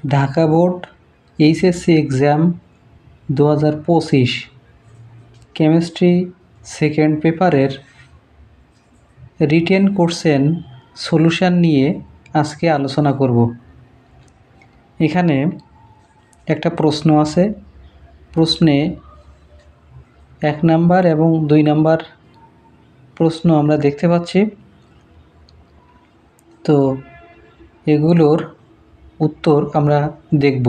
Dhaka board HSC exam 2025 chemistry second পেপারের written question solution নিয়ে আজকে আলোচনা করব। এখানে একটা প্রশ্ন আছে, প্রশ্নে 1 নাম্বার এবং 2 নাম্বার প্রশ্ন আমরা দেখতে পাচ্ছি। তো এগুলোর উত্তর আমরা দেখব।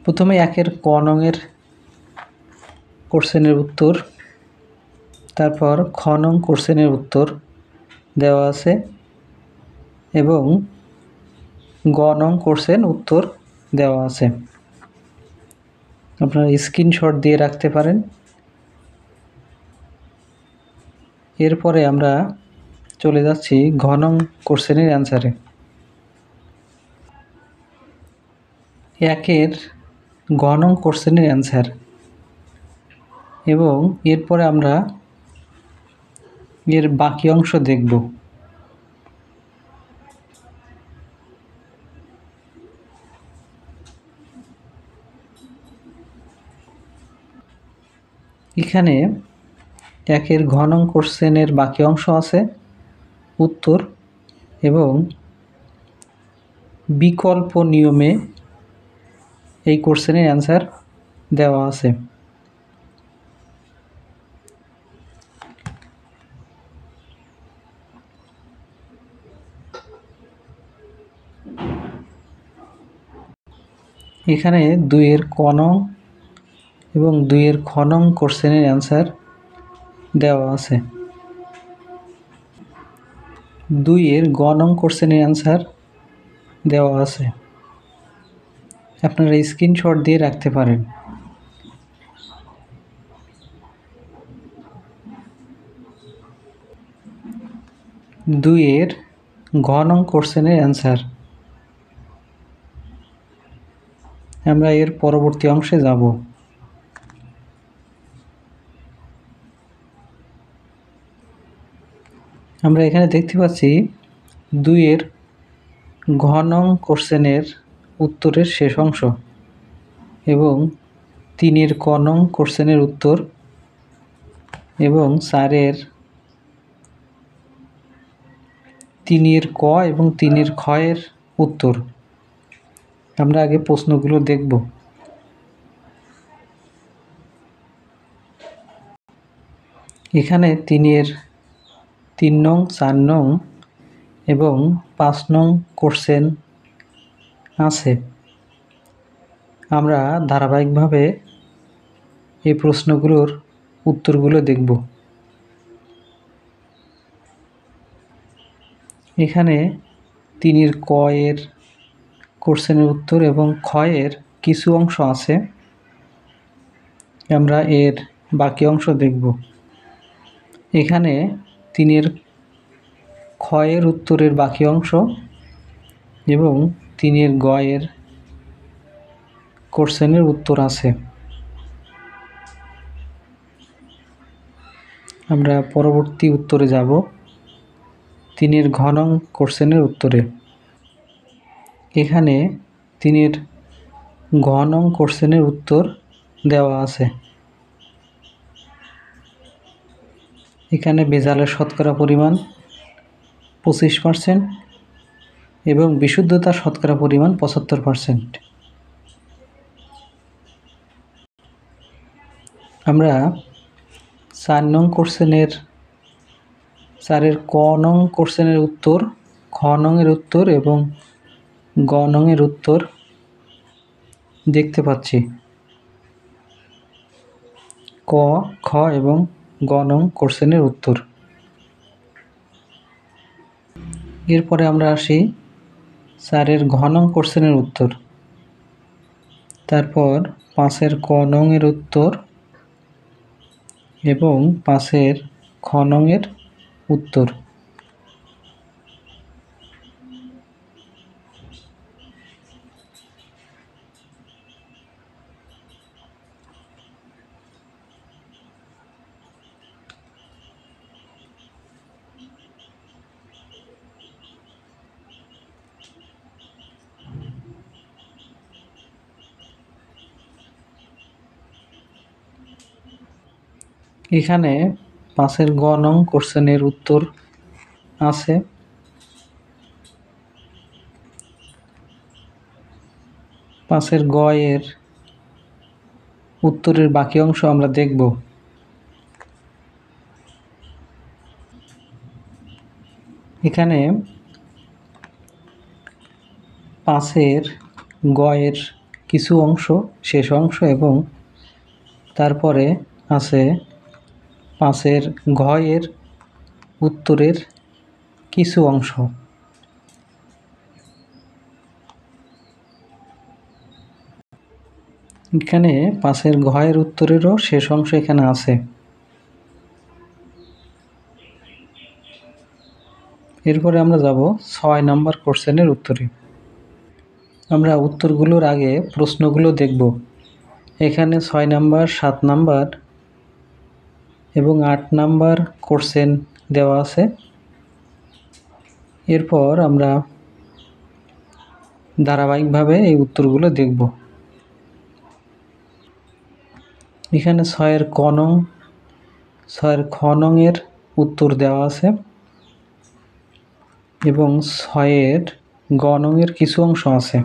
প্রথমে 1-এর ক নংয়ের কোশ্চেনের উত্তর, তারপর খ নং কোশ্চেনের উত্তর দেওয়া আছে এবং গ নং কোশ্চেন উত্তর দেওয়া আছে। আপনারা স্ক্রিনশট দিয়ে রাখতে পারেন। এরপরে আমরা চলে যাচ্ছি ঘ নং কোশ্চেনের অ্যান্সারে। 1-এর গ নং কোশ্চেনের অ্যান্সার এবং এরপরে আমরা এর বাকি অংশ দেখব। এখানে 1-এর ঘ নং কোশ্চেনের বাকি অংশ আছে, উত্তর এবং বিকল্প নিয়মে এই কোশ্চেনের অ্যান্সার দেওয়া আছে। এখানে 2-এর ক নং এবং 2-এর খ নং কোশ্চেনের অ্যান্সার দেওয়া আছে। 2-এর গ নং কোশ্চেনের অ্যান্সার দেওয়া আছে। আপনারা স্ক্রিনশট দিয়ে রাখতে পারেন। দুইয়ের ঘ নং কোশ্চেনের অ্যান্সার। আমরা এর পরবর্তী অংশে যাব। আমরা এখানে দেখতে পাচ্ছি 2-এর ঘ নং কোশ্চেনের উত্তরের শেষ অংশ এবং 3-এর ক নং কোশ্চেনের উত্তর এবং 4-এর 3-এর ক এবং 3-এর খ এর উত্তর। আমরা আগে প্রশ্নগুলো দেখব। এখানে 3-এর 3 নং, 4 নং এবং 5 নং কোশ্চেন আছে। আমরা ধারাবাহিকভাবে এই প্রশ্নগুলোর উত্তরগুলো দেখব। এখানে 3-এর ক এর কোশ্চেনের উত্তর এবং খ এর কিছু অংশ আছে, আমরা এর বাকি অংশ দেখব। এখানে 3-এর খ এর উত্তরের বাকি অংশ এবং 3-এর গ এর কোশ্চেনের উত্তর আছে। আমরা পরবর্তী উত্তরে যাব, 3-এর ঘ নং কোশ্চেনের উত্তরে। এখানে 3-এর ঘ নং কোশ্চেনের উত্তর দেওয়া আছে। এখানে ভেজালের শতকরা পরিমাণ 25% এবং বিশুদ্ধতার শতকরা পরিমাণ 75%। আমরা 4 নং কোশ্চেনের 4-এর ক নং কোশ্চেনের উত্তর, খ নং এর উত্তর এবং গ নং এর উত্তর দেখতে পাচ্ছি। ক, খ এবং গ নং কোশ্চেনের উত্তর। এরপরে আমরা আসি 4-এর ঘ নং কোশ্চেনের উত্তর, তারপর 5-এর ক নং এর উত্তর এবং 5-এর খ নং এর উত্তর। এখানে 5-এর গ নং কোশ্চেনের উত্তর আছে। 5-এর গ এর উত্তরের বাকি অংশ আমরা দেখব। এখানে 5-এর গ এর কিছু অংশ, শেষ অংশ এবং তারপরে আছে 5-এর ঘ এর উত্তরের কিছু অংশ। এখানে 5-এর ঘ এর উত্তরেরও শেষ অংশ এখানে আছে। এরপরে আমরা যাব 6 নম্বর কোশ্চেনের উত্তরে। আমরা উত্তরগুলোর আগে প্রশ্নগুলো দেখব। এখানে 6 নাম্বার, 7 নাম্বার এবং 8 নাম্বার কোশ্চেন দেওয়া আছে। এরপর আমরা ধারাবাহিকভাবে এই উত্তরগুলো দেখব। এখানে 6-এর ক নং, 6-এর খ নং এর উত্তর দেওয়া আছে এবং 6-এর গ নং এর কিছু অংশ আছে।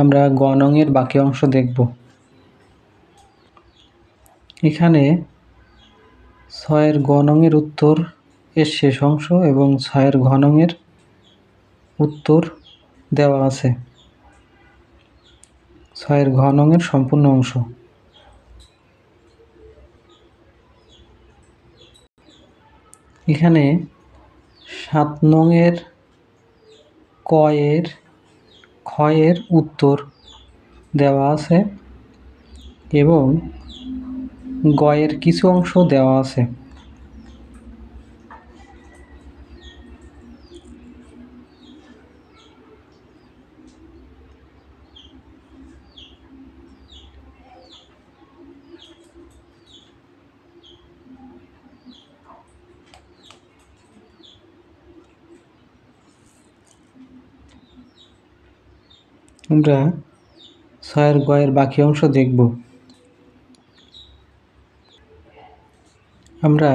আমরা গ নং এর বাকি অংশ দেখব। এখানে 6-এর গ নং এর উত্তর এর শেষ অংশ এবং 6-এর ঘ নং এর উত্তর দেওয়া আছে। 6-এর ঘ নং এর সম্পূর্ণ অংশ। এখানে 7 নং এর ক এর খ এর উত্তর দেওয়া আছে এবং গ এর কিছু অংশ দেওয়া আছে। আমরা 6-এর গ এর বাকি অংশ দেখব। আমরা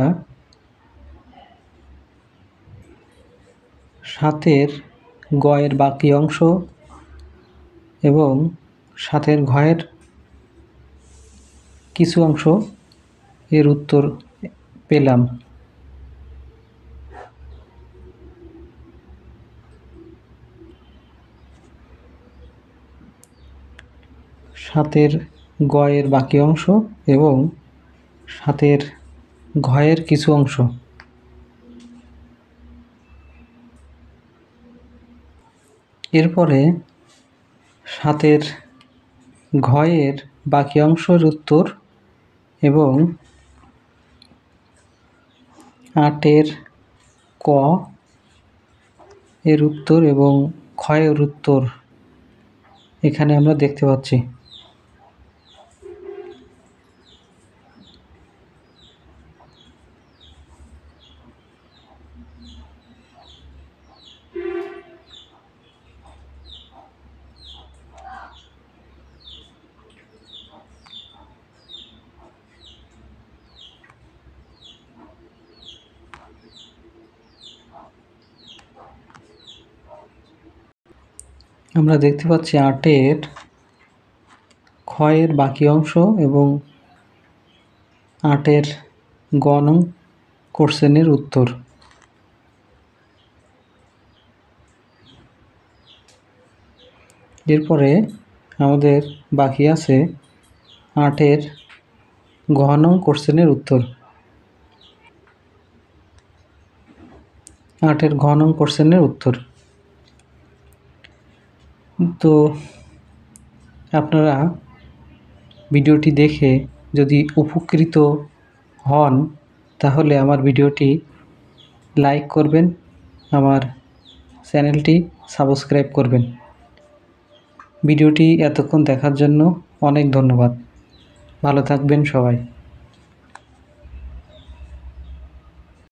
7-এর গ এর বাকি অংশ এবং 7-এর ঘ এর কিছু অংশ এর উত্তর পেলাম। সাতের গ এর বাকি অংশ এবং 7-এর ঘ এর কিছু অংশ। এরপরে 7-এর ঘ এর বাকি অংশের উত্তর এবং 8-এর ক এর উত্তর এবং খ এর উত্তর এখানে আমরা দেখতে পাচ্ছি। আমরা দেখতে পাচ্ছি 8-এর খ এর বাকি অংশ এবং 8-এর গ নং কোশ্চেনের উত্তর। এরপরে আমাদের বাকি আছে 8-এর ঘ নং কোশ্চেনের উত্তর। 8-এর ঘ নং কোশ্চেনের উত্তর। তো আপনারা ভিডিওটি দেখে যদি উপকৃত হন তাহলে আমার ভিডিওটি লাইক করবেন, আমার চ্যানেলটি সাবস্ক্রাইব করবেন। ভিডিওটি এতক্ষণ দেখার জন্য অনেক ধন্যবাদ। ভালো থাকবেন সবাই।